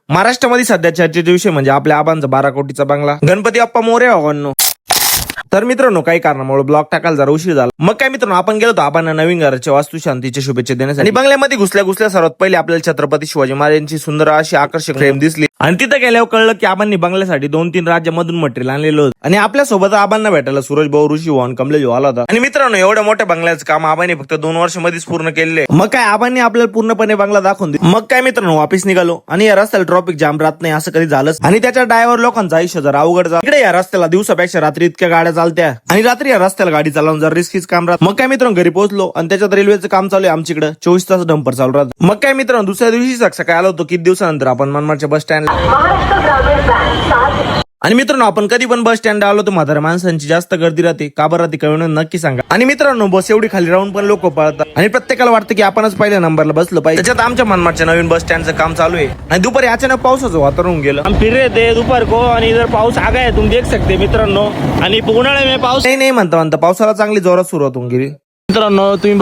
महाराष्ट्रामध्ये सध्या चर्चेचा विषय म्हणजे आपल्या आबांचा 12 कोटीचा बंगला. गणपती बाप्पा मोरया भावांनो. तर मित्रांनो, काही कारणामुळे ब्लॉग टाकायला जरा उशीर झाला. मग काय मित्रांनो, आपण गेलो आबांना नवीन घराच्या वास्तू शांतीच्या शुभेच्छा देण्यासाठी. आणि बंगल्यामध्ये घुसल्या सर्वात पहिले आपल्याला छत्रपती शिवाजी महाराजांची सुंदर अशी आकर्षक फ्रेम दिसली. आणि तिथे गेल्यावर कळलं की आबांनी बंगल्यासाठी 2-3 राज्यामधून मटेरियल आणलेलं होतं. आणि आपल्या सोबत आबांना भेटायला सूरज भाऊ, ऋषी वाहन कमलेश आला होता. आणि मित्रांनो, एवढ्या मोठ्या बंगल्याचं काम आबांनी फक्त 2 वर्षामध्येच पूर्ण केले. मग काय आबांनी आपल्याला पूर्णपणे बंगला दाखवून दिला. मग काय मित्रांनो, वापस निघालो आणि या रस्त्याला ट्रॉफिक जाम राहत नाही असं कधी झालंच. आणि त्याच्या ड्रायव्हर लोकांचं आयुष्य जरा अवघड झालं. इकडे या रस्त्याला दिवसापेक्षा रात्री इतक्या गाड्या चालत्या आणि रात्री या रस्त्याला गाडी चालवून जर रिस्कीच काम राहत. मग काय मित्रांनो, घरी पोहोचलो आणि त्याच्यात रेल्वेचं काम चालू आहे आमच्याकडे. 24 तास डंपर चालू राहत. मग काय मित्रांनो, दुसऱ्या दिवशी सकाळी आलो होतो किती दिवसानंतर आपण मनमाडच्या बस स्टँडला. आणि मित्रांनो, आपण कधी पण बस स्टँड आलो तर म्हाताऱ्या माणसांची जास्त गर्दी राहते. का बरं राहते कळून नक्की सांगा. आणि मित्रांनो, बस एवढी खाली राहून पण लोक पळतात आणि प्रत्येकाला वाटतं की आपणच पहिल्या नंबरला बसलं पाहिजे. त्याच्यात आमच्या मनमाडच्या नवीन बस स्टँडचं काम चालू आहे आणि दुपारी अचानक पावसाचं वातावरण होऊन गेलं. हम फिर रहे थे दोपहर को और इधर पाऊस आ गया, तुम देख सकते मित्रांनो. आणि उन्हाळ्यात पाऊस नाही म्हणता पावसाला चांगली जोरात सुरुवात होऊन गेली. मित्रांनो, तुम्ही